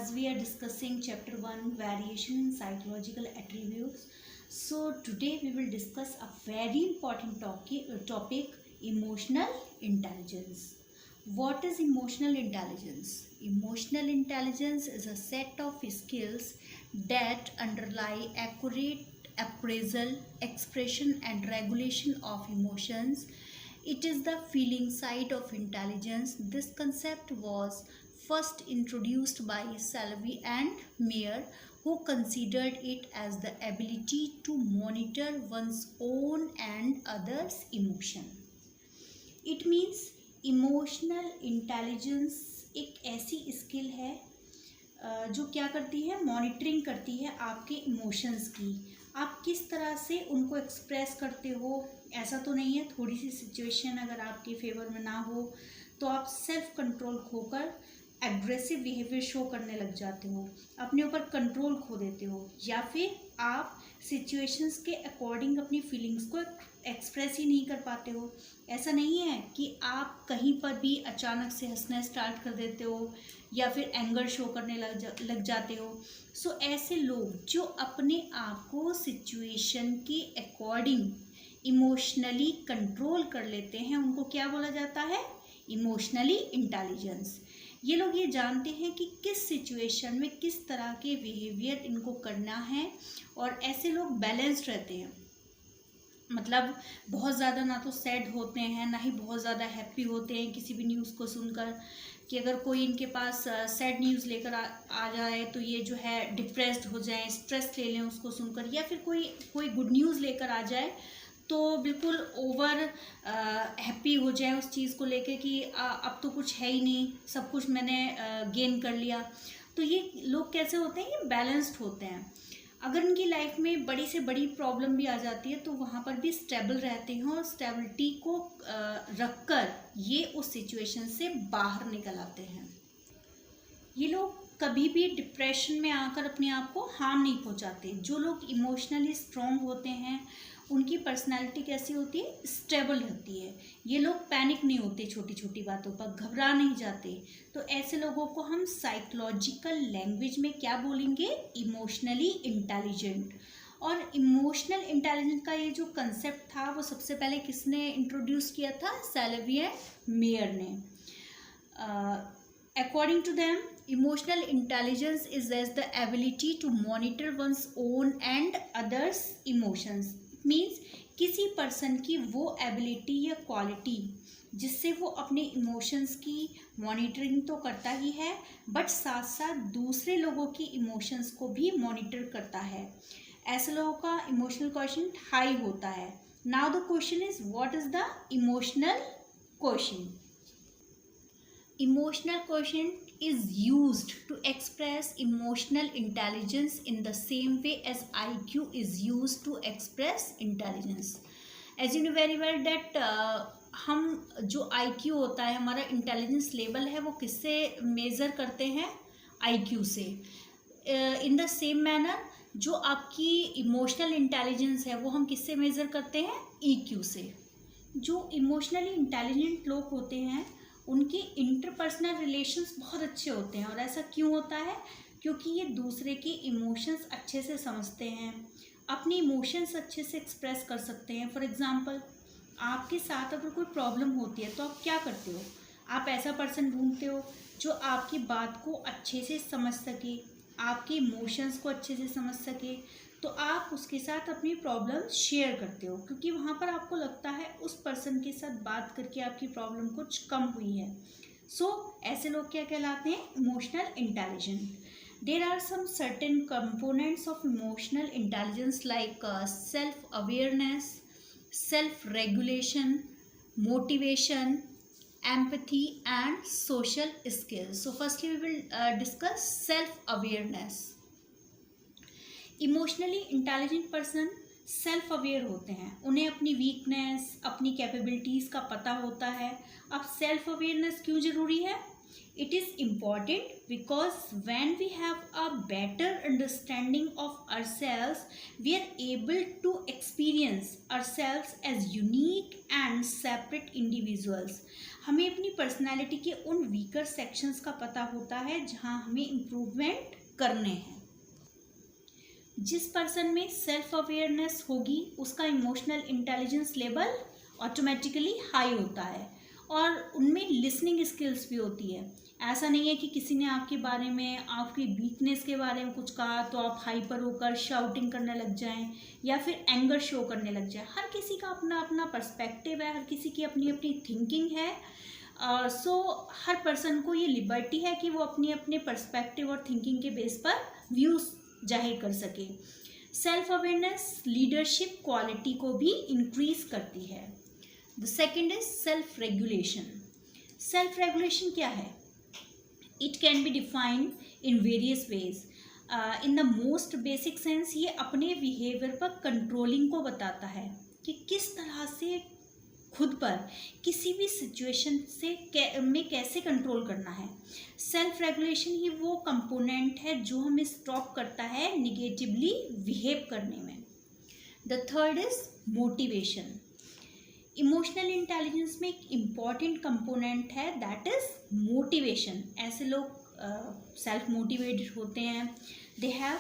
as we are discussing chapter 1 variation in psychological attributes. So today we will discuss a very important topic emotional intelligence. What is emotional intelligence? Emotional intelligence is a set of skills that underlie accurate appraisal, expression and regulation of emotions. It is the feeling side of intelligence. This concept was first introduced by Salovey and Mayer, who considered it as the ability to monitor one's own and others' emotion. It means emotional intelligence एक ऐसी skill है जो क्या करती है, monitoring करती है आपके इमोशंस की। आप किस तरह से उनको एक्सप्रेस करते हो, ऐसा तो नहीं है थोड़ी सी सिचुएशन अगर आपके फेवर में ना हो तो आप सेल्फ कंट्रोल खोकर एग्रेसिव बिहेवियर शो करने लग जाते हो, अपने ऊपर कंट्रोल खो देते हो, या फिर आप सिचुएशंस के अकॉर्डिंग अपनी फीलिंग्स को एक्सप्रेस ही नहीं कर पाते हो। ऐसा नहीं है कि आप कहीं पर भी अचानक से हंसना स्टार्ट कर देते हो या फिर एंगर शो करने लग जाते हो। सो ऐसे लोग जो अपने आप को सिचुएशन के अकॉर्डिंग इमोशनली कंट्रोल कर लेते हैं, उनको क्या बोला जाता है, इमोशनली इंटेलिजेंस। ये लोग ये जानते हैं कि किस सिचुएशन में किस तरह के बिहेवियर इनको करना है, और ऐसे लोग बैलेंस्ड रहते हैं। मतलब बहुत ज़्यादा ना तो सैड होते हैं ना ही बहुत ज़्यादा हैप्पी होते हैं किसी भी न्यूज़ को सुनकर, कि अगर कोई इनके पास सैड न्यूज़ लेकर आ जाए तो ये जो है डिप्रेस्ड हो जाए, स्ट्रेस ले लें उसको सुनकर, या फिर कोई गुड न्यूज़ लेकर आ जाए तो बिल्कुल ओवर हैप्पी हो जाए उस चीज़ को लेके कि अब तो कुछ है ही नहीं, सब कुछ मैंने गेन कर लिया। तो ये लोग कैसे होते हैं, ये बैलेंस्ड होते हैं। अगर उनकी लाइफ में बड़ी से बड़ी प्रॉब्लम भी आ जाती है तो वहाँ पर भी स्टेबल रहते हैं, और स्टेबिलिटी को रखकर ये उस सिचुएशन से बाहर निकल आते हैं। ये लोग कभी भी डिप्रेशन में आकर अपने आप को हार्म नहीं पहुँचाते। जो लोग इमोशनली स्ट्रॉन्ग होते हैं उनकी पर्सनैलिटी कैसी होती है, स्टेबल रहती है। ये लोग पैनिक नहीं होते, छोटी छोटी बातों पर घबरा नहीं जाते। तो ऐसे लोगों को हम साइकोलॉजिकल लैंग्वेज में क्या बोलेंगे, इमोशनली इंटेलिजेंट। और इमोशनल इंटेलिजेंट का ये जो कंसेप्ट था वो सबसे पहले किसने इंट्रोड्यूस किया था, सैलोवी एंड मेयर ने। According to them, emotional intelligence is as the ability to monitor one's own and others' emotions. It means किसी पर्सन की वो एबिलिटी या क्वालिटी जिससे वो अपने इमोशंस की मॉनिटरिंग तो करता ही है, बट साथ साथ दूसरे लोगों की इमोशंस को भी मॉनिटर करता है। ऐसे लोगों का इमोशनल क्वोशेंट हाई होता है। Now the question is, what is the emotional quotient? Emotional quotient is used to express emotional intelligence in the same way as IQ is used to express intelligence. As you know very well that हम जो IQ होता है, हमारा intelligence level है, वो किससे measure करते हैं, IQ से। इन द सेम मैनर जो आपकी इमोशनल इंटेलिजेंस है वो हम किससे मेज़र करते हैं, EQ से। जो इमोशनली इंटेलिजेंट लोग होते हैं उनके इंटरपर्सनल रिलेशंस बहुत अच्छे होते हैं। और ऐसा क्यों होता है, क्योंकि ये दूसरे के इमोशंस अच्छे से समझते हैं, अपने इमोशंस अच्छे से एक्सप्रेस कर सकते हैं। फॉर एग्जांपल, आपके साथ अगर कोई प्रॉब्लम होती है तो आप क्या करते हो, आप ऐसा पर्सन ढूंढते हो जो आपकी बात को अच्छे से समझ सके, आपके इमोशंस को अच्छे से समझ सके, तो आप उसके साथ अपनी प्रॉब्लम शेयर करते हो, क्योंकि वहाँ पर आपको लगता है उस पर्सन के साथ बात करके आपकी प्रॉब्लम कुछ कम हुई है। सो ऐसे लोग क्या कहलाते हैं, emotional intelligent. There are some certain components of emotional intelligence like self awareness, self regulation, motivation, empathy and social skills. So firstly we will discuss self awareness. Emotionally intelligent person self aware होते हैं, उन्हें अपनी weakness, अपनी capabilities का पता होता है। अब सेल्फ अवेयरनेस क्यों ज़रूरी है, It is important because when we have a better understanding of ourselves, we are able to experience ourselves as unique and separate individuals. हमें अपनी पर्सनैलिटी के उन वीकर सेक्शंस का पता होता है जहाँ हमें इम्प्रूवमेंट करने हैं. जिस पर्सन में सेल्फ अवेयरनेस होगी उसका emotional intelligence level automatically high होता है और उनमें लिसनिंग स्किल्स भी होती है. ऐसा नहीं है कि किसी ने आपके बारे में, आपकी वीकनेस के बारे में कुछ कहा तो आप हाइपर होकर शाउटिंग करने लग जाएं या फिर एंगर शो करने लग जाएं. हर किसी का अपना अपना पर्सपेक्टिव है, हर किसी की अपनी अपनी थिंकिंग है. सो हर पर्सन को ये लिबर्टी है कि वो अपने अपने पर्सपेक्टिव और थिंकिंग के बेस पर व्यूज़ जाहिर कर सके. सेल्फ अवेयरनेस लीडरशिप क्वालिटी को भी इंक्रीज करती है. The second is self regulation. Self regulation क्या है? It can be defined in various ways. In the most basic sense ये अपने बिहेवियर पर कंट्रोलिंग को बताता है कि किस तरह से खुद पर किसी भी सिचुएशन में कैसे कंट्रोल करना है. सेल्फ रेगुलेशन ही वो कंपोनेंट है जो हमें स्टॉप करता है निगेटिवली बिहेव करने में. The third is motivation. Emotional intelligence में एक इम्पॉर्टेंट कंपोनेंट है दैट इज मोटिवेशन. ऐसे लोग सेल्फ मोटिवेटेड होते हैं. They have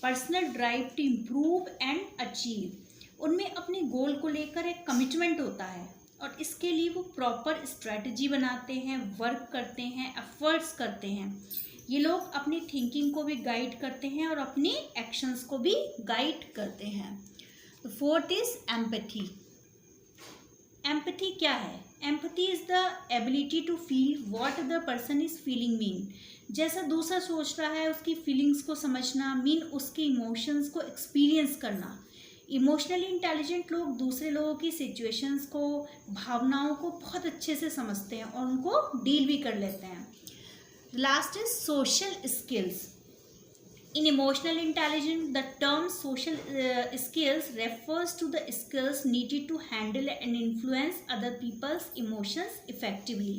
personal drive to improve and achieve. उनमें अपने गोल को लेकर एक कमिटमेंट होता है और इसके लिए वो प्रॉपर स्ट्रेटजी बनाते हैं, वर्क करते हैं, एफर्ट्स करते हैं. ये लोग अपनी थिंकिंग को भी गाइड करते हैं और अपनी एक्शंस को भी गाइड करते हैं. Fourth is empathy. एम्पैथी क्या है? Empathy is the ability to feel what other person is feeling. Mean जैसा दूसरा सोच रहा है उसकी फीलिंग्स को समझना, मीन उसके इमोशंस को एक्सपीरियंस करना. इमोशनली इंटेलिजेंट लोग दूसरे लोगों की सिचुएशंस को, भावनाओं को बहुत अच्छे से समझते हैं और उनको डील भी कर लेते हैं. Last is social skills. In emotional intelligence, the term social skills refers to the skills needed to handle and influence other people's emotions effectively.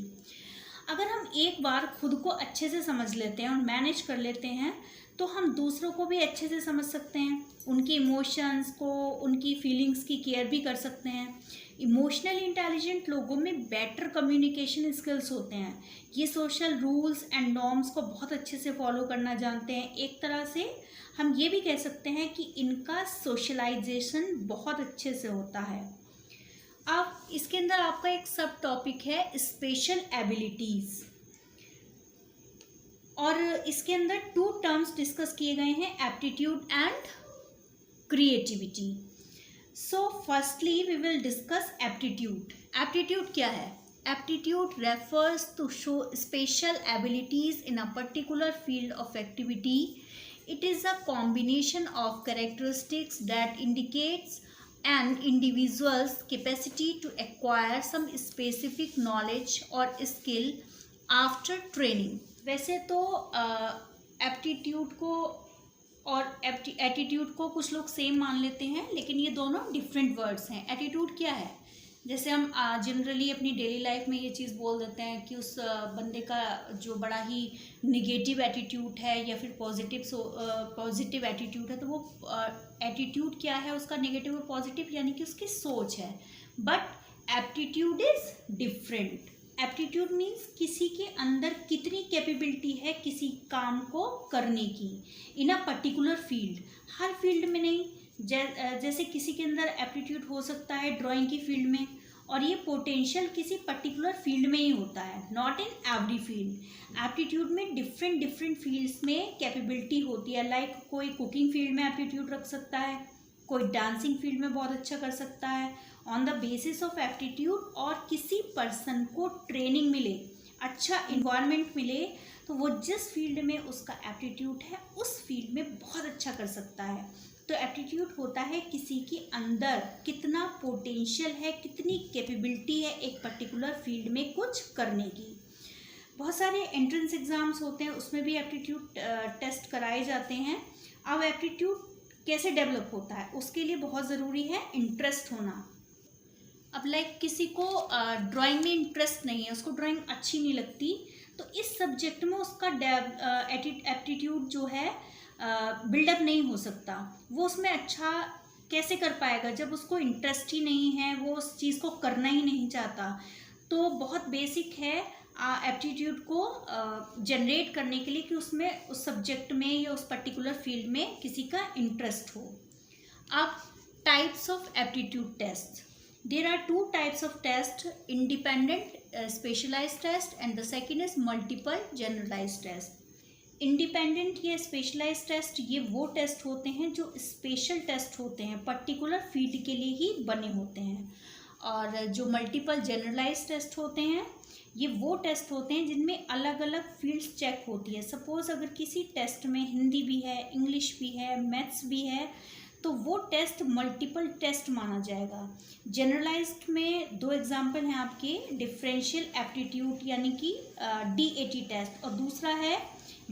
अगर हम एक बार खुद को अच्छे से समझ लेते हैं और मैनेज कर लेते हैं तो हम दूसरों को भी अच्छे से समझ सकते हैं, उनकी इमोशंस को, उनकी फीलिंग्स की केयर भी कर सकते हैं. इमोशनल इंटेलिजेंट लोगों में बेटर कम्युनिकेशन स्किल्स होते हैं. ये सोशल रूल्स एंड नॉर्म्स को बहुत अच्छे से फॉलो करना जानते हैं. एक तरह से हम ये भी कह सकते हैं कि इनका सोशलाइजेशन बहुत अच्छे से होता है. अब इसके अंदर आपका एक सब टॉपिक है स्पेशल एबिलिटीज़ और इसके अंदर 2 टर्म्स डिस्कस किए गए हैं, aptitude and creativity. So firstly we will discuss aptitude. Aptitude क्या है? Aptitude refers to show special abilities in a particular field of activity. It is a combination of characteristics that indicates an individual's capacity to acquire some specific knowledge or skill after training. वैसे तो aptitude को और attitude को कुछ लोग same मान लेते हैं, लेकिन ये दोनों डिफरेंट वर्ड्स हैं. एटीट्यूड क्या है? जैसे हम जनरली अपनी डेली लाइफ में ये चीज़ बोल देते हैं कि उस बंदे का जो बड़ा ही निगेटिव एटीट्यूड है या फिर पॉजिटिव एटीट्यूड है, तो वो एटीट्यूड क्या है उसका, नेगेटिव और पॉजिटिव, यानी कि उसकी सोच है. But aptitude is different. Aptitude means किसी के अंदर कितनी कैपेबिलिटी है किसी काम को करने की इन अ पर्टिकुलर फील्ड. हर फील्ड में नहीं. जैसे किसी के अंदर एप्टीट्यूड हो सकता है ड्राइंग की फील्ड में और ये पोटेंशियल किसी पर्टिकुलर फील्ड में ही होता है, not in every field. Aptitude में डिफरेंट फील्ड्स में कैपेबिलिटी होती है. लाइक कोई कुकिंग फील्ड में एप्टीट्यूड रख सकता है, कोई डांसिंग फील्ड में बहुत अच्छा कर सकता है. On the basis of aptitude और किसी पर्सन को ट्रेनिंग मिले, अच्छा इन्वायरमेंट मिले, तो वो जिस फील्ड में उसका एप्टीट्यूड है उस फील्ड में बहुत अच्छा कर सकता है. तो एप्टीट्यूड होता है किसी के अंदर कितना पोटेंशियल है, कितनी कैपेबिलिटी है एक पर्टिकुलर फील्ड में कुछ करने की. बहुत सारे एंट्रेंस एग्ज़ाम्स होते हैं, उसमें भी एप्टीट्यूड टेस्ट कराए जाते हैं. अब एप्टीट्यूड कैसे डेवलप होता है, उसके लिए बहुत ज़रूरी है इंटरेस्ट होना. अब लाइक किसी को ड्राइंग में इंटरेस्ट नहीं है, उसको ड्राइंग अच्छी नहीं लगती, तो तो इस सब्जेक्ट में उसका एप्टीट्यूड जो है बिल्डअप नहीं हो सकता। वो उसमें अच्छा कैसे कर पाएगा जब उसको इंटरेस्ट ही नहीं है, वो उस चीज़ को करना ही नहीं चाहता। तो बहुत बेसिक है एप्टीट्यूड को जनरेट करने के लिए कि उसमें उस सब्जेक्ट में या उस पर्टिकुलर फील्ड में किसी का इंटरेस्ट हो। अब types of aptitude test, there are two types of test, independent specialised test and the second is multiple generalised test. Independent या स्पेशलाइज्ड टेस्ट ये वो टेस्ट होते हैं जो स्पेशल टेस्ट होते हैं, पर्टिकुलर फील्ड के लिए ही बने होते हैं। और जो मल्टीपल जनरलाइज्ड टेस्ट होते हैं ये वो टेस्ट होते हैं जिनमें अलग अलग फील्ड्स चेक होती है। सपोज अगर किसी टेस्ट में हिंदी भी है, इंग्लिश भी है, मैथ्स भी है, तो वो टेस्ट मल्टीपल टेस्ट माना जाएगा। जनरलाइज्ड में दो एग्जाम्पल हैं आपके, डिफरेंशियल एप्टीट्यूड यानी कि DAT टेस्ट, और दूसरा है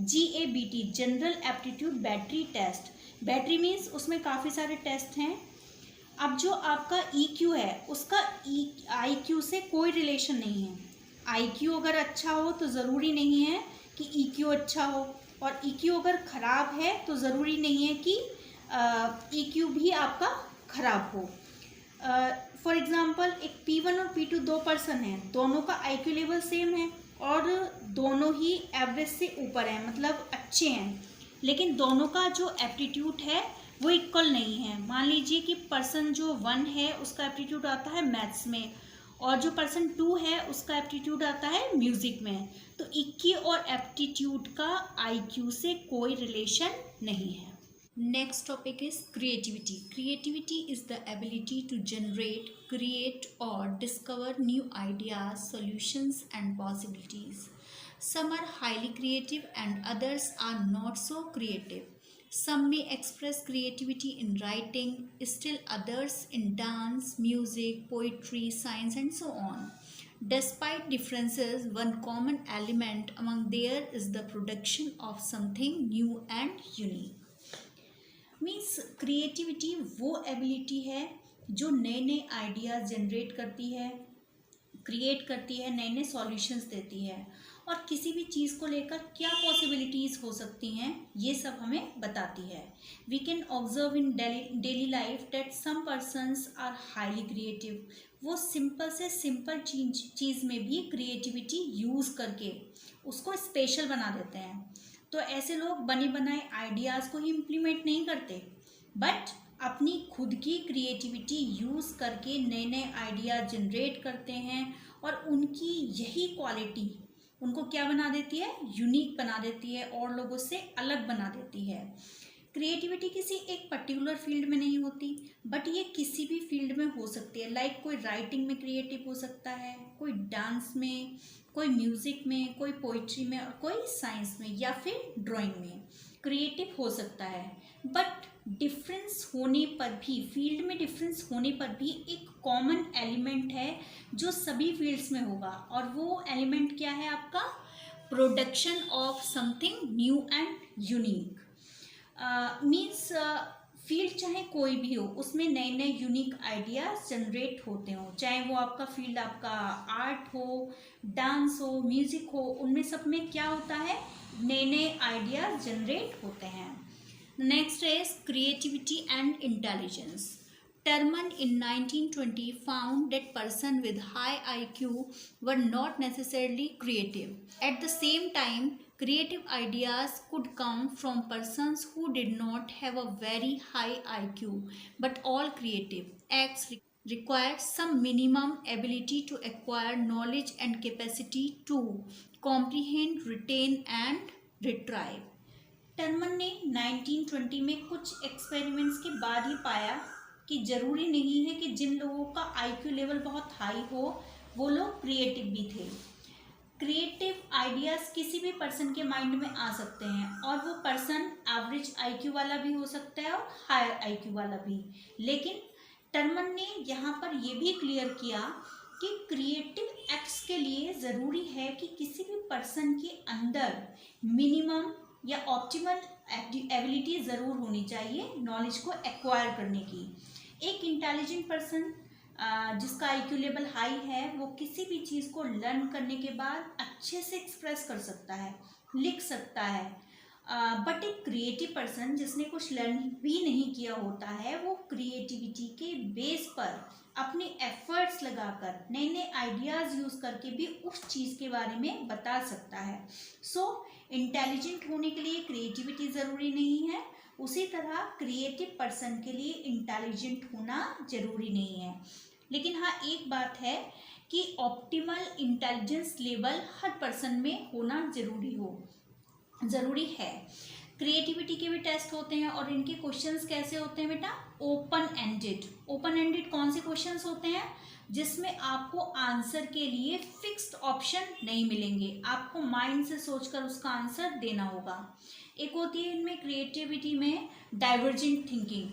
GABT general aptitude battery test. Battery means उसमें काफ़ी सारे टेस्ट हैं। अब जो आपका EQ है उसका IQ से कोई रिलेशन नहीं है। IQ अगर अच्छा हो तो ज़रूरी नहीं है कि EQ अच्छा हो, और EQ अगर ख़राब है तो ज़रूरी नहीं है कि EQ भी आपका ख़राब हो। फॉर एग्ज़ाम्पल एक P1 और P2 दो पर्सन हैं, दोनों का IQ लेवल सेम है और दोनों ही एवरेज से ऊपर हैं, मतलब अच्छे हैं, लेकिन दोनों का जो एप्टीट्यूड है वो इक्वल नहीं है। मान लीजिए कि पर्सन जो 1 है उसका एप्टीट्यूड आता है मैथ्स में, और जो पर्सन 2 है उसका एप्टीट्यूड आता है म्यूज़िक में। तो IQ और एप्टीट्यूड का IQ से कोई रिलेशन नहीं है। Next topic is creativity. Creativity is the ability to generate, create or discover new ideas, solutions and possibilities. Some are highly creative and others are not so creative. Some may express creativity in writing, still others in dance, music, poetry, science and so on. Despite differences, one common element among there is the production of something new and unique. Means creativity वो ability है जो नए नए ideas generate करती है, create करती है, नए नए सॉल्यूशंस देती है, और किसी भी चीज़ को लेकर क्या पॉसिबिलिटीज़ हो सकती हैं ये सब हमें बताती है। We can observe in daily life that some persons are highly creative. वो सिंपल से सिंपल चीज़ में भी क्रिएटिविटी यूज़ करके उसको स्पेशल बना देते हैं। तो ऐसे लोग बने बनाए आइडियाज़ को ही इम्प्लीमेंट नहीं करते, बट अपनी खुद की क्रिएटिविटी यूज़ करके नए नए आइडियाज़ जनरेट करते हैं, और उनकी यही क्वालिटी उनको क्या बना देती है, यूनिक बना देती है, और लोगों से अलग बना देती है। क्रिएटिविटी किसी एक पर्टिकुलर फील्ड में नहीं होती, बट ये किसी भी फील्ड में हो सकती है। लाइक कोई राइटिंग में क्रिएटिव हो सकता है, कोई डांस में, कोई म्यूज़िक में, कोई पोइट्री में, और कोई साइंस में या फिर ड्राइंग में क्रिएटिव हो सकता है। बट डिफरेंस होने पर भी, फील्ड में डिफरेंस होने पर भी एक कॉमन एलिमेंट है जो सभी फील्ड्स में होगा, और वो एलिमेंट क्या है आपका, production of something new and unique. Means field चाहे कोई भी हो उसमें नए नए यूनिक आइडियाज़ जनरेट होते हो, चाहे वो आपका फील्ड आपका आर्ट हो, डांस हो, म्यूज़िक हो, उनमें सब में क्या होता है, नए नए आइडियाज़ जनरेट होते हैं। Next is creativity and intelligence. Terman in 1920 found that persons with high IQ were not necessarily creative. At the same time, creative ideas could come from persons who did not have a very high IQ, but all creative acts require some minimum ability to acquire knowledge and capacity to comprehend, retain and retrieve. Terman ने 1920 में कुछ experiments के बाद ही पाया कि ज़रूरी नहीं है कि जिन लोगों का IQ लेवल बहुत हाई हो वो लोग क्रिएटिव भी थे। क्रिएटिव आइडियाज़ किसी भी पर्सन के माइंड में आ सकते हैं, और वो पर्सन एवरेज IQ वाला भी हो सकता है और हायर IQ वाला भी। लेकिन टर्मन ने यहाँ पर ये भी क्लियर किया कि क्रिएटिव एक्ट्स के लिए ज़रूरी है कि किसी भी पर्सन के अंदर मिनिमम या ऑप्टिमल एबिलिटी ज़रूर होनी चाहिए नॉलेज को एक्वायर करने की। एक इंटेलिजेंट पर्सन जिसका IQ लेवल हाई है वो किसी भी चीज़ को लर्न करने के बाद अच्छे से एक्सप्रेस कर सकता है, लिख सकता है। बट एक क्रिएटिव पर्सन जिसने कुछ लर्न भी नहीं किया होता है, वो क्रिएटिविटी के बेस पर अपने एफर्ट्स लगाकर नए नए आइडियाज़ यूज़ करके भी उस चीज़ के बारे में बता सकता है। सो इंटेलिजेंट होने के लिए क्रिएटिविटी ज़रूरी नहीं है, उसी तरह क्रिएटिव पर्सन के लिए इंटेलिजेंट होना ज़रूरी नहीं है। लेकिन हाँ, एक बात है कि ऑप्टिमल इंटेलिजेंस लेवल हर पर्सन में होना ज़रूरी है। क्रिएटिविटी के भी टेस्ट होते हैं और इनके क्वेश्चंस कैसे होते हैं बेटा? ओपन एंडेड कौन से क्वेश्चंस होते हैं? जिसमें आपको आंसर के लिए फिक्स्ड ऑप्शन नहीं मिलेंगे, आपको माइंड से सोचकर उसका आंसर देना होगा। एक होती है इनमें क्रिएटिविटी में डाइवर्जेंट थिंकिंग।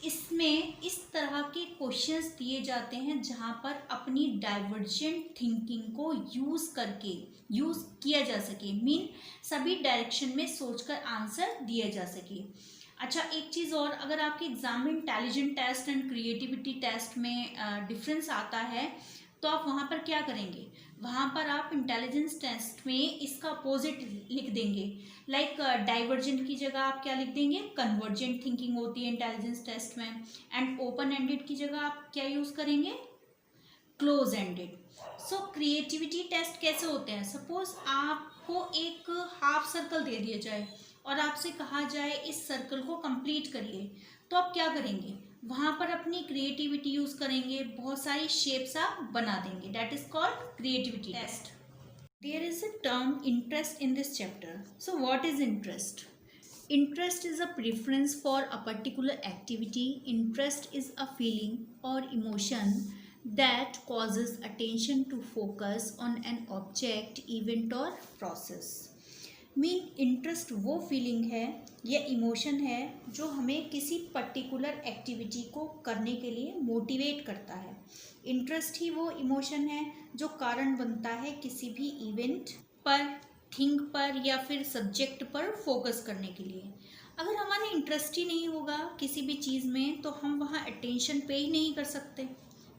इसमें इस तरह के क्वेश्चंस दिए जाते हैं जहां पर अपनी डाइवर्जेंट थिंकिंग को यूज़ किया जा सके, मीन सभी डायरेक्शन में सोचकर आंसर दिया जा सके। अच्छा, एक चीज़ और, अगर आपके एग्जाम में intelligent test and creativity test में डिफरेंस आता है तो आप वहाँ पर क्या करेंगे? वहाँ पर आप इंटेलिजेंस टेस्ट में इसका अपोजिट लिख देंगे। लाइक डाइवर्जेंट की जगह आप क्या लिख देंगे? कन्वर्जेंट थिंकिंग होती है इंटेलिजेंस टेस्ट में। एंड ओपन एंडेड की जगह आप क्या यूज़ करेंगे? Close ended. So creativity test कैसे होते हैं? सपोज आपको एक हाफ सर्कल दे दिया जाए और आपसे कहा जाए इस सर्कल को कंप्लीट करिए, तो आप क्या करेंगे? वहाँ पर अपनी क्रिएटिविटी यूज़ करेंगे, बहुत सारी शेप्स आप बना देंगे। That is called creativity test. There is a term interest in this chapter. So what is interest? Interest is a preference for a particular activity. Interest is a feeling or emotion that causes attention to focus on an object, event or process. Mean interest वो feeling है या emotion है जो हमें किसी particular activity को करने के लिए मोटिवेट करता है। इंटरेस्ट ही वो इमोशन है जो कारण बनता है किसी भी इवेंट पर, थिंग पर या फिर सब्जेक्ट पर फोकस करने के लिए। अगर हमारा इंटरेस्ट ही नहीं होगा किसी भी चीज़ में तो हम वहाँ अटेंशन पे ही नहीं कर सकते।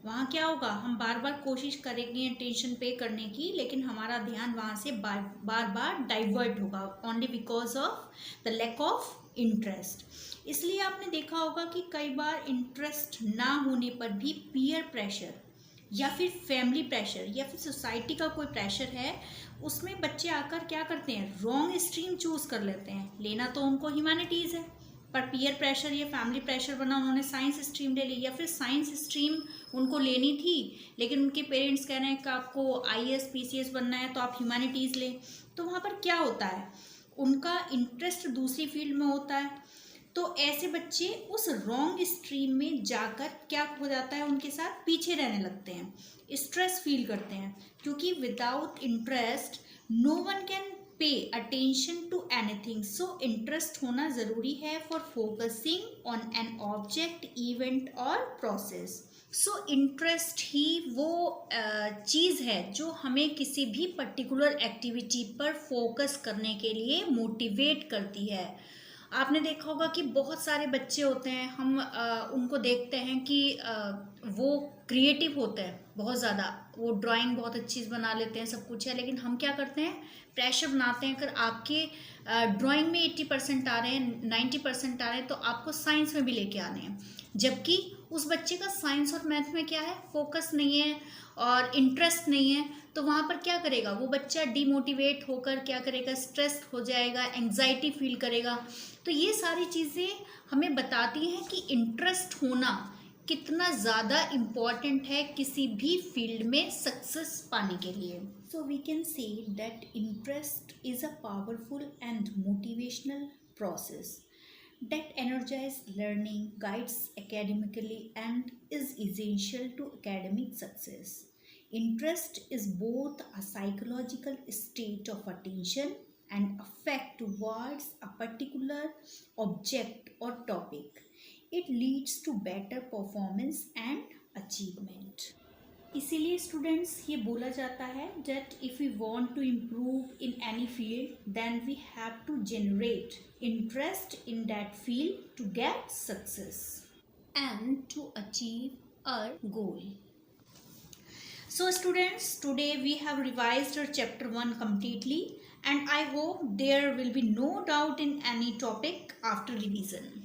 वहाँ क्या होगा? हम बार बार कोशिश करेंगे अटेंशन पे करने की, लेकिन हमारा ध्यान वहाँ से बार बार डाइवर्ट होगा, only because of the lack of interest. इसलिए आपने देखा होगा कि कई बार इंटरेस्ट ना होने पर भी पीयर प्रेशर या फिर फैमिली प्रेशर या फिर सोसाइटी का कोई प्रेशर है, उसमें बच्चे आकर क्या करते हैं? रॉन्ग स्ट्रीम चूज कर लेते हैं। लेना तो उनको ह्यूमैनिटीज़ है, पर पीयर प्रेशर या फैमिली प्रेशर बना उन्होंने साइंस स्ट्रीम ले ली, या फिर साइंस स्ट्रीम उनको लेनी थी लेकिन उनके पेरेंट्स कह रहे हैं कि आपको IAS PCS बनना है तो आप ह्यूमैनिटीज़ लें। तो वहाँ पर क्या होता है? उनका इंटरेस्ट दूसरी फील्ड में होता है। तो ऐसे बच्चे उस रॉन्ग स्ट्रीम में जाकर क्या हो जाता है उनके साथ? पीछे रहने लगते हैं, स्ट्रेस फील करते हैं, क्योंकि without interest no one can pay attention to anything. So interest होना ज़रूरी है for focusing on an object, event और प्रोसेस। सो इंटरेस्ट ही वो चीज़ है जो हमें किसी भी पर्टिकुलर एक्टिविटी पर फोकस करने के लिए मोटिवेट करती है। आपने देखा होगा कि बहुत सारे बच्चे होते हैं, हम उनको देखते हैं कि वो क्रिएटिव होते हैं बहुत ज़्यादा, वो ड्राइंग बहुत अच्छी बना लेते हैं, सब कुछ है, लेकिन हम क्या करते हैं? प्रेशर बनाते हैं। अगर आपके ड्राइंग में 80% आ रहे हैं, 90% आ रहे हैं, तो आपको साइंस में भी लेके आने हैं, जबकि उस बच्चे का साइंस और मैथ में क्या है? फोकस नहीं है और इंटरेस्ट नहीं है। तो वहाँ पर क्या करेगा वो बच्चा? डिमोटिवेट होकर क्या करेगा? स्ट्रेस हो जाएगा, एंग्जाइटी फील करेगा। तो ये सारी चीज़ें हमें बताती हैं कि इंटरेस्ट होना कितना ज़्यादा इम्पॉर्टेंट है किसी भी फील्ड में सक्सेस पाने के लिए। So we can say that interest is a powerful and motivational process that energizes learning, guides academically, and is essential to academic success. Interest is both a psychological state of attention and affect towards a particular object or topic. It leads to better performance and achievement. इसीलिए students ये बोला जाता है that if we want to improve in any field then we have to generate interest in that field to get success and to achieve our goal. So students, today we have revised our chapter 1 completely, and I hope there will be no doubt in any topic after revision.